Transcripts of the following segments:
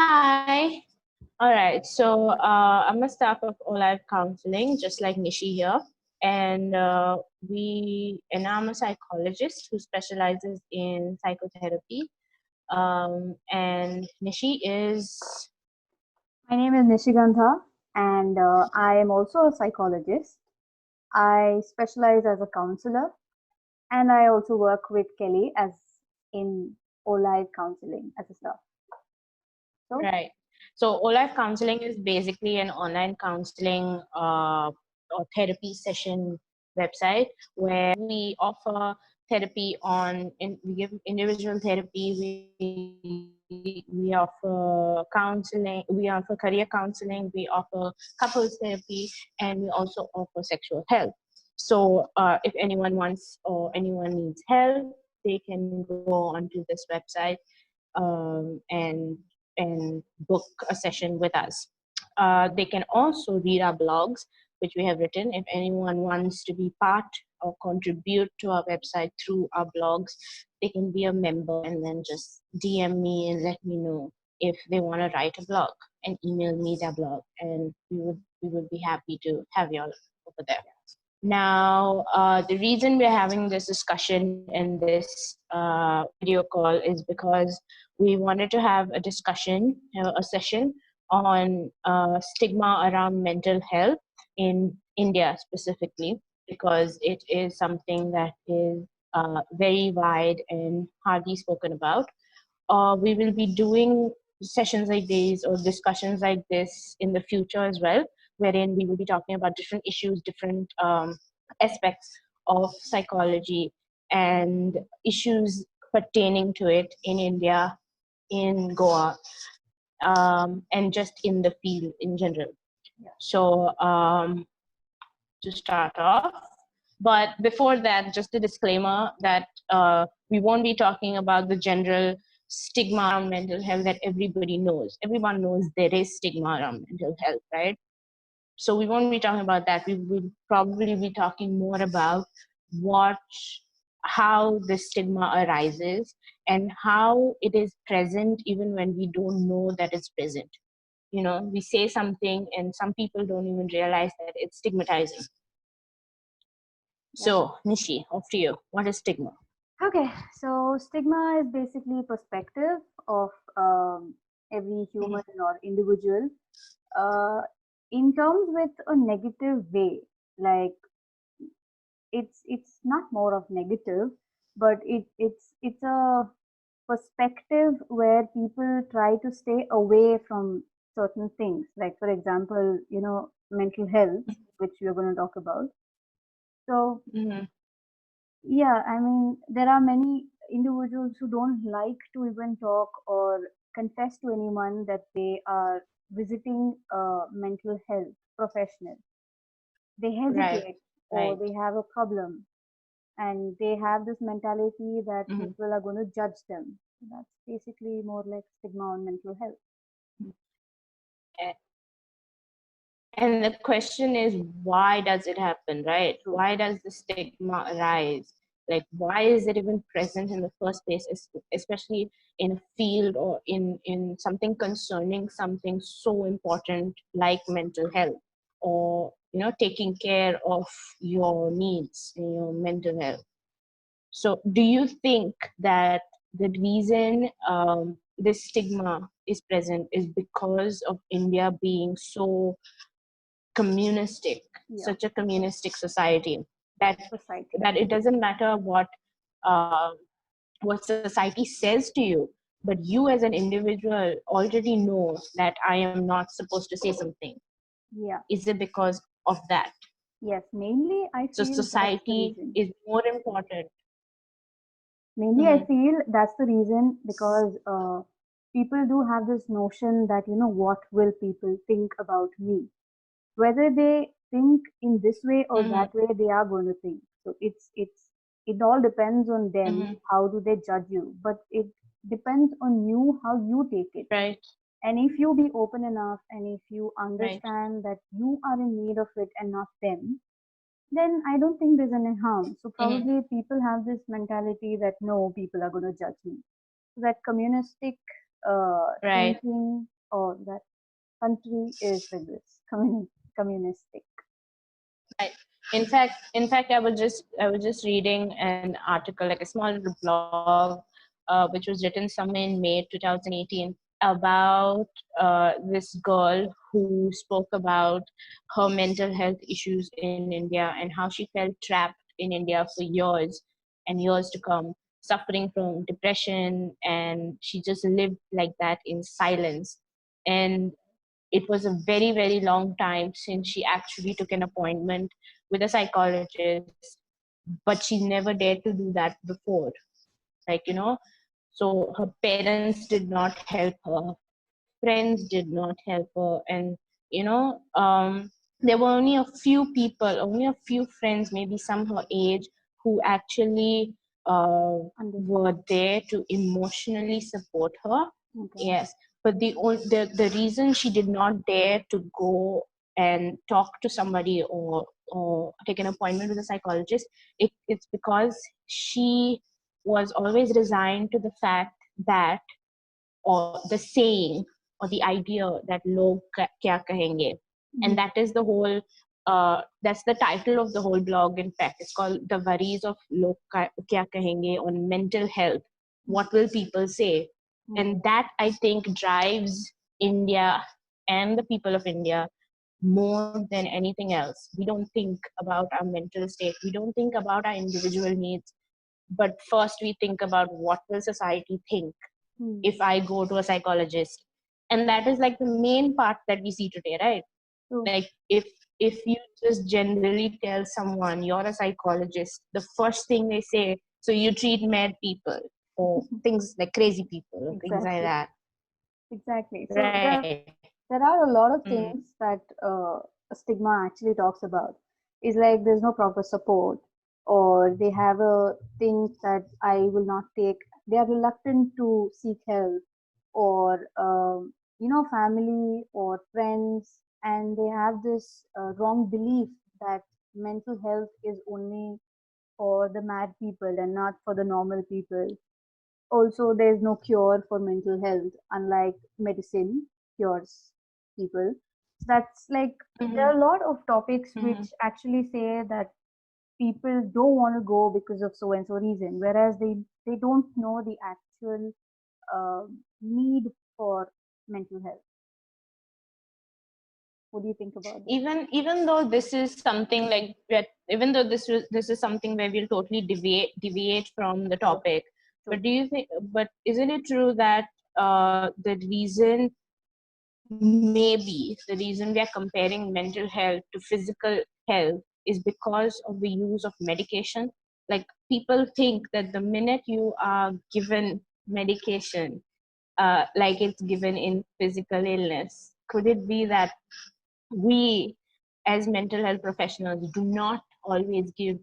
Hi. All right. So I'm a staff of Olive Counseling, just like Nishi here, and I'm a psychologist who specializes in psychotherapy. And Nishi is My name is Nishigandha, and I am also a psychologist. I specialize as a counselor, and I also work with Kelly as in Olive Counseling as a staff. So, right. So Olive Counseling is basically an online counseling or therapy session website where we offer therapy we give individual therapy, we offer counseling, we offer career counseling, we offer couples therapy, and we also offer sexual health. So if anyone wants or anyone needs help, they can go onto this website and book a session with us. They can also read our blogs, which we have written. If anyone wants to be part or contribute to our website through our blogs, they can be a member and then just DM me and let me know if they want to write a blog and email me their blog, and we would be happy to have you all over there. Now, the reason we're having this discussion in this video call is because we wanted to have a discussion, a session on stigma around mental health in India specifically, because it is something that is very wide and hardly spoken about. We will be doing sessions like these or discussions like this in the future as well, wherein we will be talking about different issues, different aspects of psychology and issues pertaining to it in India, in Goa, and just in the field in general. So, to start off, but before that, just a disclaimer that we won't be talking about the general stigma around mental health that everybody knows. Everyone knows there is stigma around mental health, right? So we won't be talking about that. We will probably be talking more about what, how this stigma arises and how it is present even when we don't know that it's present. You know, we say something and some people don't even realize that it's stigmatizing. So, Nishi, off to you. What is stigma? okay, so stigma is basically perspective of every human or individual in terms with a negative way. Like it's not more of negative, but it's a perspective where people try to stay away from certain things, like for example, mental health, which we're going to talk about. So Mm-hmm. yeah, I mean, there are many individuals who don't like to even talk or confess to anyone that they are visiting a mental health professional. They Right, hesitate or right. they have a problem, and they have this mentality that Mm-hmm. people are going to judge them. That's basically more like stigma on mental health. And the question is, why does it happen, right? Why does the stigma arise? Like, why is it even present in the first place, especially in a field or in something concerning something so important like mental health, or taking care of your needs and your mental health? So, do you think that the reason this stigma is present is because of India being so communistic, Yeah, such a communistic society, that society. that it doesn't matter uh, what society says to you, but you as an individual already know that I am not supposed to say something? Yeah, Is it because of that? yes, mainly I So feel that's the society reason. is more important. Mainly I Mm-hmm. feel that's the reason because people do have this notion that, what will people think about me? Whether they think in this way or Mm-hmm. that way, they are going to think. So it all depends on them. Mm-hmm. How do they judge you? But it depends on you how you take it. Right, And if you be open enough and if you right, understand that you are in need of it and not them, then I don't think there's any harm. So mm-hmm. probably people have this mentality that no, people are going to judge me. So that communistic Right. thinking or that country is regress, communistic. Right. In fact, I was just reading an article, like a small little blog, which was written somewhere in May 2018 about this girl who spoke about her mental health issues in India and how she felt trapped in India for years and years to come, suffering from depression, and she just lived like that in silence. And it was a very, very long time since she actually took an appointment with a psychologist, but she never dared to do that before. Like, so her parents did not help her, friends did not help her, and you know, there were only a few people, only a few friends, maybe some her age, who actually were there to emotionally support her. Okay. Yes, but the reason she did not dare to go and talk to somebody or take an appointment with a psychologist, it's because she was always resigned to the fact that, or the saying or the idea that log kya kahenge, and that is the whole that's the title of the whole blog. In fact, it's called The Worries of Log Kya Kahenge, on mental health. What will people say? And that, I think, drives India and the people of India more than anything else. We don't think about our mental state, we don't think about our individual needs, but first we think about what will society think if I go to a psychologist. And that is like the main part that we see today, right? Like if you just generally tell someone you're a psychologist, the first thing they say, so you treat mad people or things like crazy people or things like Exactly. that. Exactly. So Right. there are a lot of Mm. things that stigma actually talks about. Is like there's no proper support, or they have a thing that I will not take. They are reluctant to seek help, or family or friends, and they have this wrong belief that mental health is only for the mad people and not for the normal people. Also, there's no cure for mental health, unlike medicine cures people. So that's like there are a lot of topics Mhm. which actually say that people don't want to go because of so and so reason, whereas they don't know the actual need for mental health. What do you think about this? Even though this is something like even though this is something where we'll totally deviate from the True, topic, true. but do you think, but isn't it true that the reason, maybe the reason we are comparing mental health to physical health is because of the use of medication? Like, people think that the minute you are given medication, like it's given in physical illness, could it be that we as mental health professionals do not always do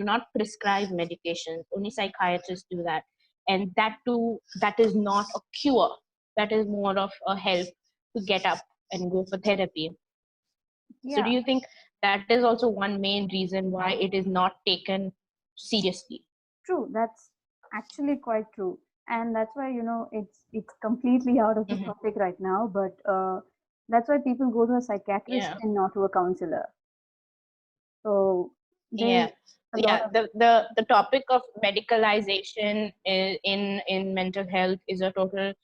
not prescribe medication? Only psychiatrists do that, and that too, that is not a cure, that is more of a help to get up and go for therapy. So do Yeah, you think that is also one main reason why it is not taken seriously? true. That's actually quite true, and that's why it's completely out of the Mhm. topic right now. But that's why people go to a psychiatrist Yeah. and not to a counselor. So there's Yeah, a lot yeah. of The topic of medicalization in mental health is a total,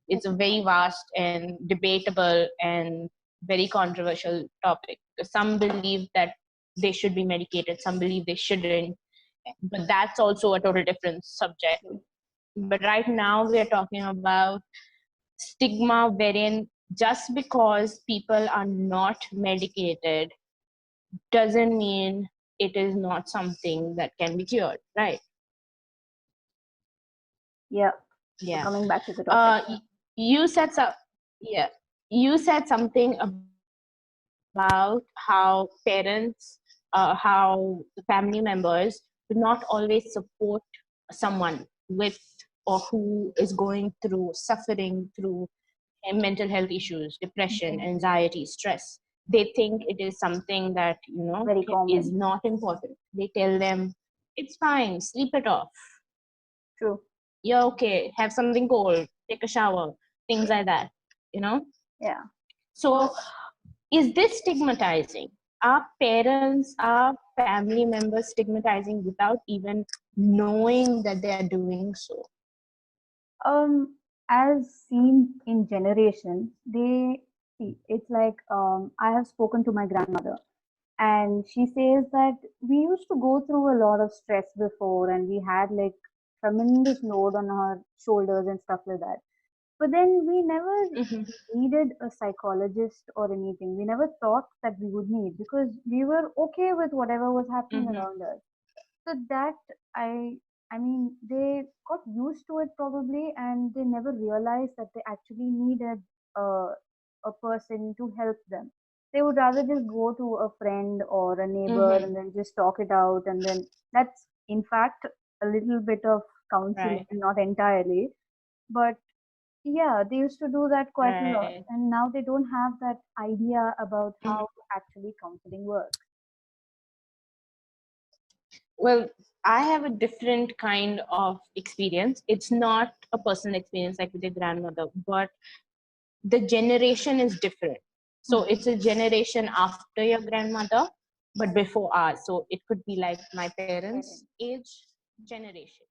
it's a very technical. vast and debatable and very controversial topic. Some believe that they should be medicated, some believe they shouldn't, but that's also a total different subject. But right now we are talking about stigma, wherein just because people are not medicated doesn't mean it is not something that can be cured, right? Yeah. So Yeah. coming back to the topic. uh you said so, yeah, you said something about how parents, how the family members do not always support someone with, or who is going through, suffering through mental health issues, depression, Mhm. anxiety, stress. They think it is something that, Very is common. not important. They tell them, it's fine, sleep it off, True. you're okay, have something cold, take a shower, things like that. you know. Yeah. So is this stigmatizing? Are parents, are family members stigmatizing without even knowing that they are doing so? As seen in generations, they see it's like I have spoken to my grandmother, and she says that we used to go through a lot of stress before, and we had like tremendous load on our shoulders and stuff like that. But then we never Mhm. needed a psychologist or anything. We never thought that we would need because we were okay with whatever was happening Mhm. around us. So that I I mean they got used to it probably, and they never realized that they actually needed a a person to help them. They would rather just go to a friend or a neighbor Mhm. and then just talk it out, and then that's in fact a little bit of counseling, Right. not entirely, but yeah, they used to do that quite a lot, Right. and now they don't have that idea about Mhm. how actually counseling works. Well, I have a different kind of experience. It's not a personal experience like with your grandmother, but the generation is different. So it's a generation after your grandmother, but before ours. So it could be like my parents' age generation.